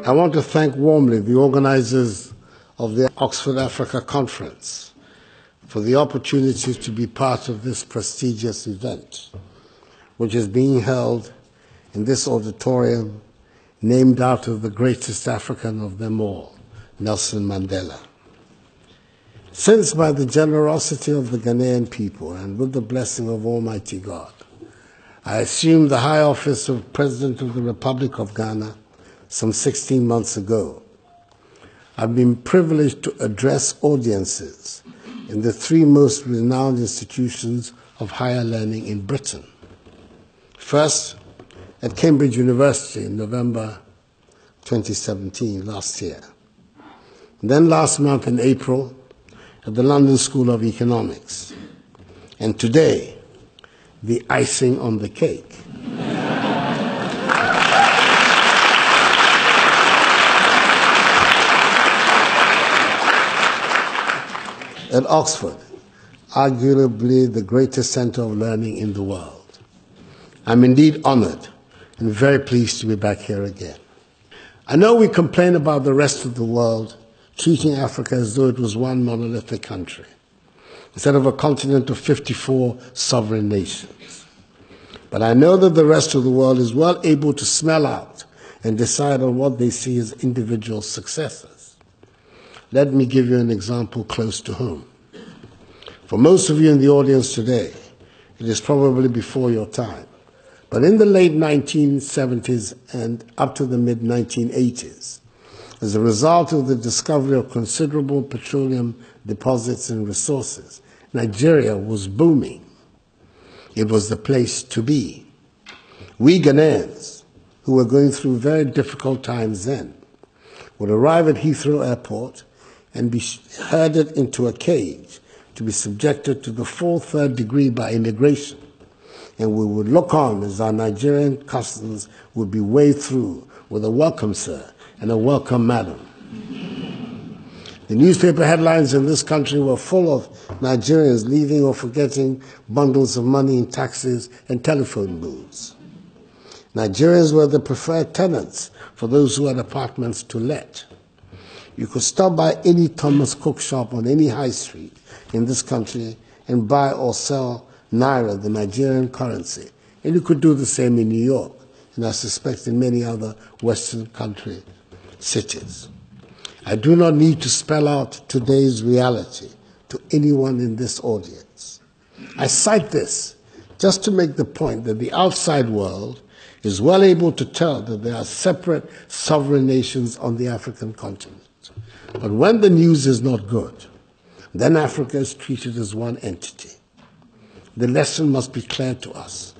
I want to thank warmly the organizers of the Oxford Africa Conference for the opportunity to be part of this prestigious event, which is being held in this auditorium named after the greatest African of them all, Nelson Mandela. Since by the generosity of the Ghanaian people and with the blessing of Almighty God, I assumed the high office of President of the Republic of Ghana some 16 months ago, I've been privileged to address audiences in the three most renowned institutions of higher learning in Britain. First, at Cambridge University in November 2017, last year. Then last month in April, at the London School of Economics. And today, the icing on the cake. At Oxford, arguably the greatest center of learning in the world. I'm indeed honored and very pleased to be back here again. I know we complain about the rest of the world treating Africa as though it was one monolithic country, instead of a continent of 54 sovereign nations. But I know that the rest of the world is well able to smell out and decide on what they see as individual successes. Let me give you an example close to home. For most of you in the audience today, it is probably before your time. But in the late 1970s and up to the mid-1980s, as a result of the discovery of considerable petroleum deposits and resources, Nigeria was booming. It was the place to be. We Ghanaians, who were going through very difficult times then, would arrive at Heathrow Airport and be herded into a cage to be subjected to the full third degree by immigration. And we would look on as our Nigerian customs would be waved through with a welcome, sir, and a welcome, madam. The newspaper headlines in this country were full of Nigerians leaving or forgetting bundles of money in taxis and telephone booths. Nigerians were the preferred tenants for those who had apartments to let. You could stop by any Thomas Cook shop on any high street in this country and buy or sell Naira, the Nigerian currency. And you could do the same in New York, and I suspect in many other Western country cities. I do not need to spell out today's reality to anyone in this audience. I cite this just to make the point that the outside world is well able to tell that there are separate sovereign nations on the African continent. But when the news is not good, then Africa is treated as one entity. The lesson must be clear to us.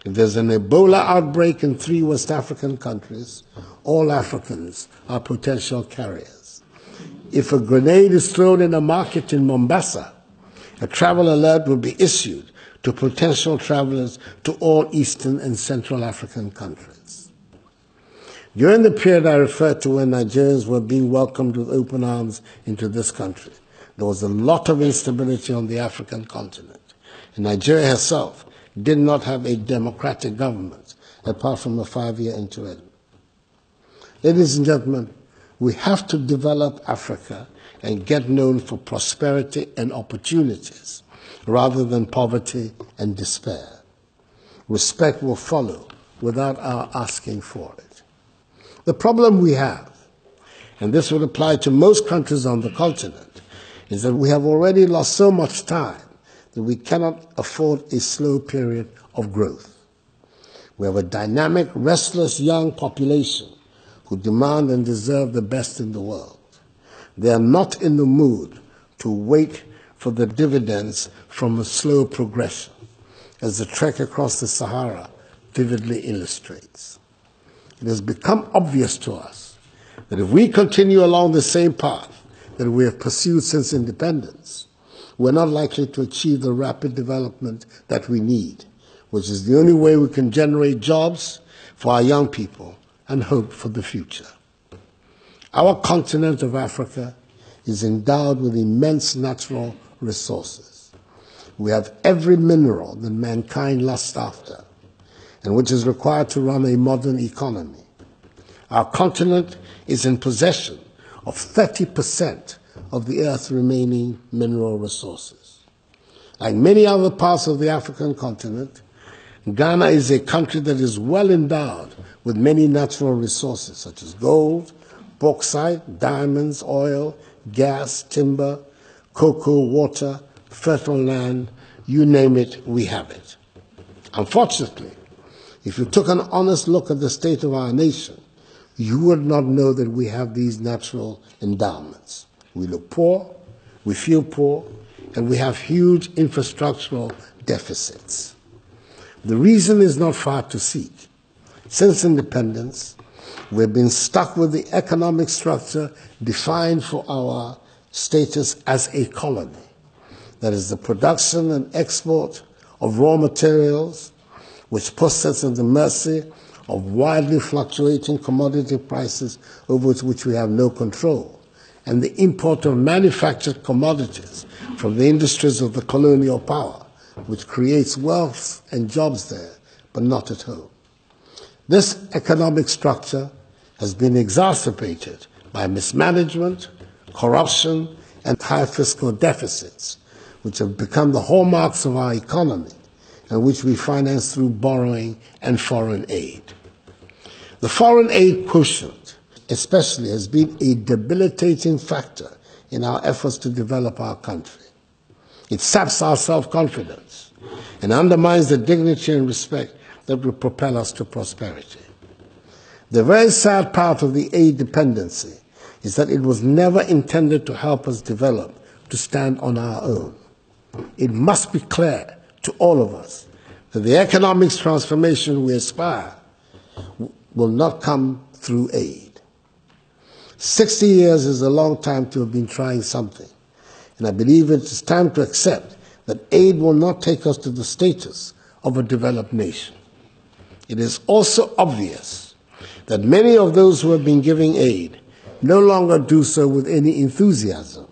If there's an Ebola outbreak in 3 West African countries, all Africans are potential carriers. If a grenade is thrown in a market in Mombasa, a travel alert will be issued to potential travelers to all Eastern and Central African countries. During the period I referred to when Nigerians were being welcomed with open arms into this country, there was a lot of instability on the African continent. And Nigeria herself did not have a democratic government, apart from a 5-year interim. Ladies and gentlemen, we have to develop Africa and get known for prosperity and opportunities, rather than poverty and despair. Respect will follow without our asking for it. The problem we have, and this would apply to most countries on the continent, is that we have already lost so much time that we cannot afford a slow period of growth. We have a dynamic, restless young population who demand and deserve the best in the world. They are not in the mood to wait for the dividends from a slow progression, as the trek across the Sahara vividly illustrates. It has become obvious to us that if we continue along the same path that we have pursued since independence, we're not likely to achieve the rapid development that we need, which is the only way we can generate jobs for our young people and hope for the future. Our continent of Africa is endowed with immense natural resources. We have every mineral that mankind lusts after, and which is required to run a modern economy. Our continent is in possession of 30% of the Earth's remaining mineral resources. Like many other parts of the African continent, Ghana is a country that is well endowed with many natural resources such as gold, bauxite, diamonds, oil, gas, timber, cocoa, water, fertile land, you name it, we have it. Unfortunately, if you took an honest look at the state of our nation, you would not know that we have these natural endowments. We look poor, we feel poor, and we have huge infrastructural deficits. The reason is not far to seek. Since independence, we've been stuck with the economic structure defined for our status as a colony. That is the production and export of raw materials, which puts us at the mercy of wildly fluctuating commodity prices over which we have no control, and the import of manufactured commodities from the industries of the colonial power, which creates wealth and jobs there, but not at home. This economic structure has been exacerbated by mismanagement, corruption, and high fiscal deficits, which have become the hallmarks of our economy and which we finance through borrowing and foreign aid. The foreign aid quotient, especially, has been a debilitating factor in our efforts to develop our country. It saps our self-confidence and undermines the dignity and respect that will propel us to prosperity. The very sad part of the aid dependency is that it was never intended to help us develop, to stand on our own. It must be clear to all of us that the economic transformation we aspire will not come through aid. 60 years is a long time to have been trying something, and I believe it is time to accept that aid will not take us to the status of a developed nation. It is also obvious that many of those who have been giving aid no longer do so with any enthusiasm.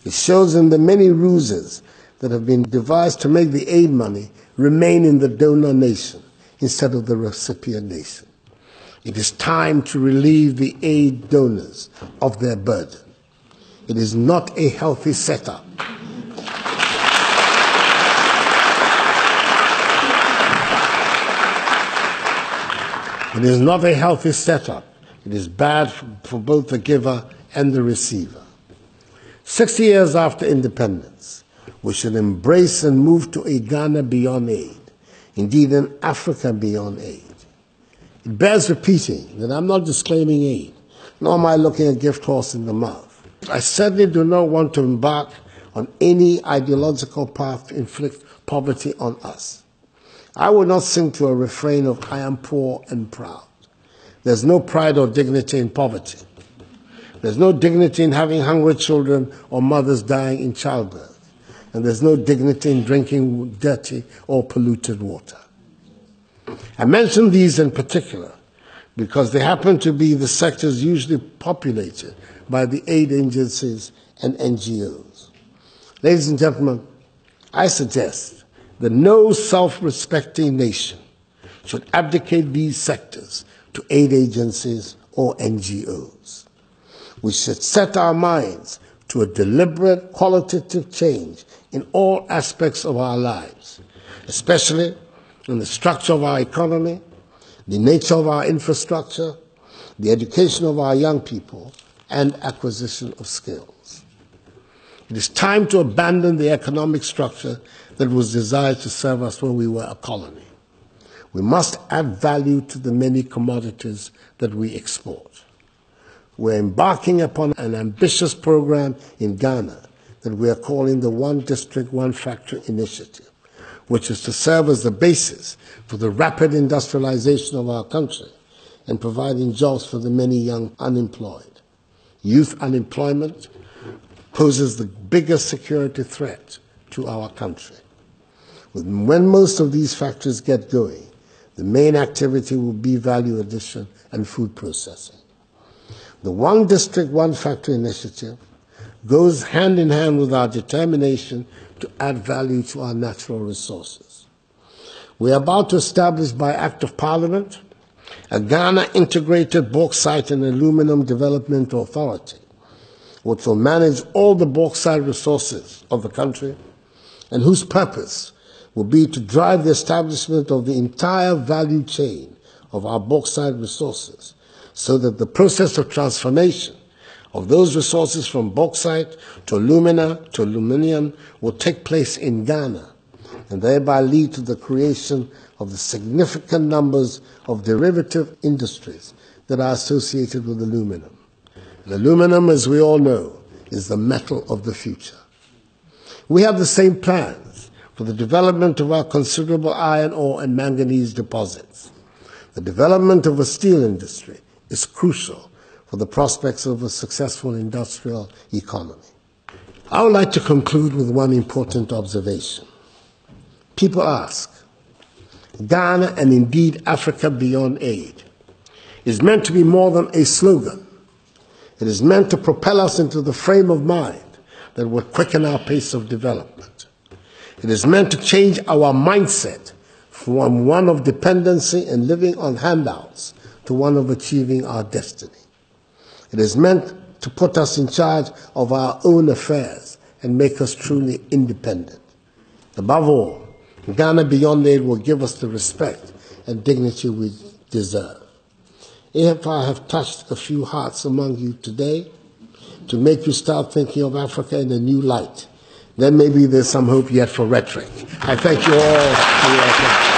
It shows in the many ruses that have been devised to make the aid money remain in the donor nation instead of the recipient nation. It is time to relieve the aid donors of their burden. It is not a healthy setup. It is not a healthy setup. It is bad for both the giver and the receiver. 60 years after independence, we should embrace and move to a Ghana beyond aid, indeed an Africa beyond aid. It bears repeating that I'm not disclaiming aid, nor am I looking a gift horse in the mouth. I certainly do not want to embark on any ideological path to inflict poverty on us. I will not sing to a refrain of "I am poor and proud." There's no pride or dignity in poverty. There's no dignity in having hungry children or mothers dying in childbirth. And there's no dignity in drinking dirty or polluted water. I mention these in particular because they happen to be the sectors usually populated by the aid agencies and NGOs. Ladies and gentlemen, I suggest that no self-respecting nation should abdicate these sectors to aid agencies or NGOs. We should set our minds to a deliberate qualitative change in all aspects of our lives, especially in the structure of our economy, the nature of our infrastructure, the education of our young people, and acquisition of skills. It is time to abandon the economic structure that was designed to serve us when we were a colony. We must add value to the many commodities that we export. We're embarking upon an ambitious program in Ghana that we are calling the One District, One Factory Initiative, which is to serve as the basis for the rapid industrialization of our country and providing jobs for the many young unemployed. Youth unemployment poses the biggest security threat to our country. When most of these factories get going, the main activity will be value addition and food processing. The One District, One Factory initiative goes hand in hand with our determination to add value to our natural resources. We are about to establish by Act of Parliament A Ghana Integrated Bauxite and Aluminum Development Authority, which will manage all the bauxite resources of the country and whose purpose will be to drive the establishment of the entire value chain of our bauxite resources so that the process of transformation of those resources from bauxite to alumina to aluminium will take place in Ghana and thereby lead to the creation of the significant numbers of derivative industries that are associated with aluminum. And aluminum, as we all know, is the metal of the future. We have the same plans for the development of our considerable iron ore and manganese deposits. The development of a steel industry is crucial for the prospects of a successful industrial economy. I would like to conclude with one important observation. People ask, Ghana and indeed Africa beyond aid is meant to be more than a slogan. It is meant to propel us into the frame of mind that will quicken our pace of development. It is meant to change our mindset from one of dependency and living on handouts to one of achieving our destiny. It is meant to put us in charge of our own affairs and make us truly independent. Above all, Ghana Beyond Aid will give us the respect and dignity we deserve. If I have touched a few hearts among you today to make you start thinking of Africa in a new light, then maybe there's some hope yet for rhetoric. I thank you all for your attention.